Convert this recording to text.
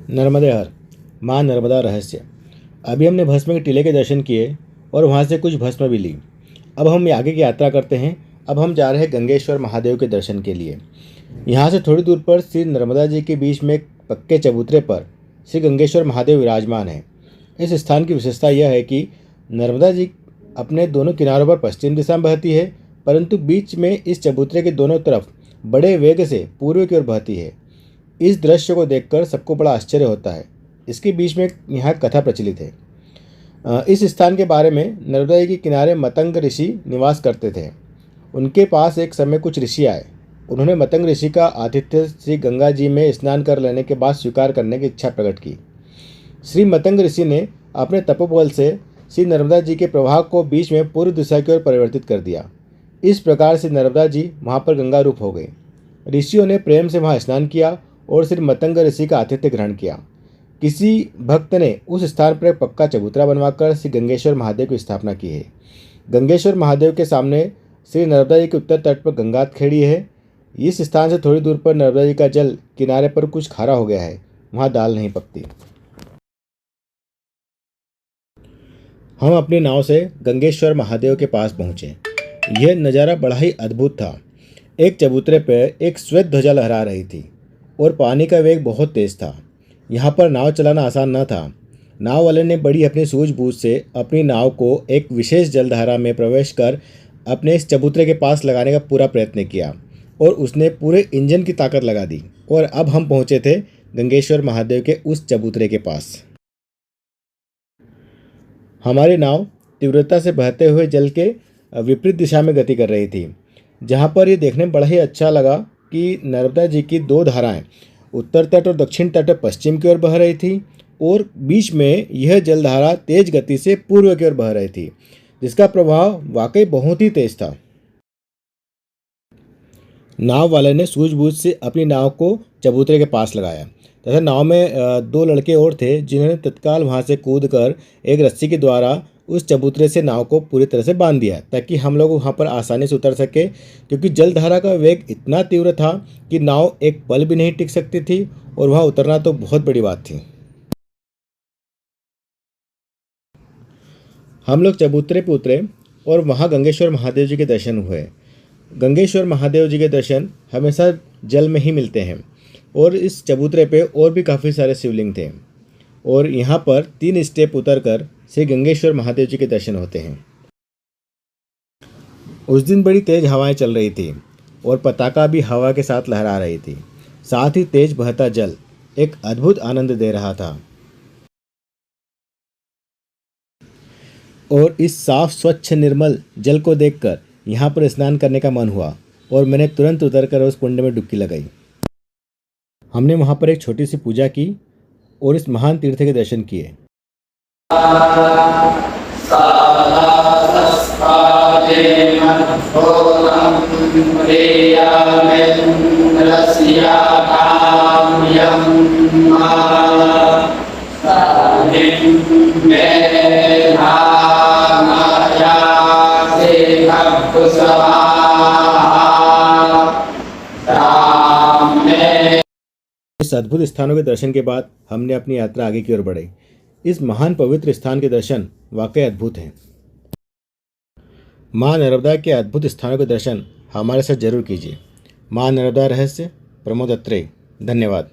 नर्मदे हर, माँ नर्मदा रहस्य। अभी हमने भस्म के टीले के दर्शन किए और वहाँ से कुछ भस्म भी ली। अब हम आगे की यात्रा करते हैं। अब हम जा रहे हैं गंगेश्वर महादेव के दर्शन के लिए। यहाँ से थोड़ी दूर पर श्री नर्मदा जी के बीच में एक पक्के चबूतरे पर श्री गंगेश्वर महादेव विराजमान हैं। इस स्थान की विशेषता यह है कि नर्मदा जी अपने दोनों किनारों पर पश्चिम दिशा में बहती है, परंतु बीच में इस चबूतरे के दोनों तरफ बड़े वेग से पूर्व की ओर बहती है। इस दृश्य को देखकर सबको बड़ा आश्चर्य होता है। इसके बीच में यहाँ कथा प्रचलित है। इस स्थान के बारे में नर्मदा जी के किनारे मतंग ऋषि निवास करते थे। उनके पास एक समय कुछ ऋषि आए। उन्होंने मतंग ऋषि का आतिथ्य श्री गंगा जी में स्नान कर लेने के बाद स्वीकार करने की इच्छा प्रकट की। श्री मतंग ऋषि ने अपने तपोबल से श्री नर्मदा जी के प्रवाह को बीच में पूर्व दिशा की ओर परिवर्तित कर दिया। इस प्रकार से नर्मदा जी वहाँ पर गंगा रूप हो गई। ऋषियों ने प्रेम से वहाँ स्नान किया और श्री मतंग ऋषि का आतिथ्य ग्रहण किया। किसी भक्त ने उस स्थान पर एक पक्का चबूतरा बनवाकर श्री गंगेश्वर महादेव की स्थापना की है। गंगेश्वर महादेव के सामने श्री नर्मदा जी के उत्तर तट पर गंगा खेड़ी है। इस स्थान से थोड़ी दूर पर नर्मदा जी का जल किनारे पर कुछ खारा हो गया है, वहाँ दाल नहीं पकती। हम अपनी नाव से गंगेश्वर महादेव के पास पहुँचे। यह नज़ारा बड़ा ही अद्भुत था। एक चबूतरे पर एक श्वेत ध्वजा लहरा रही थी और पानी का वेग बहुत तेज था। यहाँ पर नाव चलाना आसान न था। नाव वाले ने बड़ी अपनी सूझबूझ से अपनी नाव को एक विशेष जलधारा में प्रवेश कर अपने इस चबूतरे के पास लगाने का पूरा प्रयत्न किया और उसने पूरे इंजन की ताकत लगा दी। और अब हम पहुँचे थे गंगेश्वर महादेव के उस चबूतरे के पास। हमारी नाव तीव्रता से बहते हुए जल के विपरीत दिशा में गति कर रही थी। जहाँ पर ये देखने में बड़ा ही अच्छा लगा कि नर्मदा जी की दो धाराएं उत्तर तट और दक्षिण तट पश्चिम की ओर बह रही थी और बीच में यह जलधारा तेज गति से पूर्व की ओर बह रही थी, जिसका प्रभाव वाकई बहुत ही तेज था। नाव वाले ने सूझबूझ से अपनी नाव को चबूतरे के पास लगाया तथा नाव में दो लड़के और थे, जिन्होंने तत्काल वहां से कूदकर एक रस्सी के द्वारा उस चबूतरे से नाव को पूरी तरह से बांध दिया ताकि हम लोग वहाँ पर आसानी से उतर सके, क्योंकि जलधारा का वेग इतना तीव्र था कि नाव एक पल भी नहीं टिक सकती थी और वहाँ उतरना तो बहुत बड़ी बात थी। हम लोग चबूतरे पर उतरे और वहाँ गंगेश्वर महादेव जी के दर्शन हुए। गंगेश्वर महादेव जी के दर्शन हमेशा जल में ही मिलते हैं और इस चबूतरे पे और भी काफ़ी सारे शिवलिंग थे और यहाँ पर 3 स्टेप उतरकर श्री गंगेश्वर महादेव जी के दर्शन होते हैं। उस दिन बड़ी तेज हवाएं चल रही थी और पताका भी हवा के साथ लहरा रही थी। साथ ही तेज बहता जल एक अद्भुत आनंद दे रहा था और इस साफ स्वच्छ निर्मल जल को देखकर यहाँ पर स्नान करने का मन हुआ और मैंने तुरंत उतरकर उस कुंड में डुबकी लगाई। हमने वहाँ पर एक छोटी सी पूजा की और इस महान तीर्थ के दर्शन किए। इस अद्भुत स्थानों के दर्शन के बाद हमने अपनी यात्रा आगे की ओर बढ़ी। इस महान पवित्र स्थान के दर्शन वाकई अद्भुत हैं। माँ नर्मदा के अद्भुत स्थानों के दर्शन हमारे साथ जरूर कीजिए। माँ नर्मदा रहस्य, प्रमोद अत्रेय। धन्यवाद।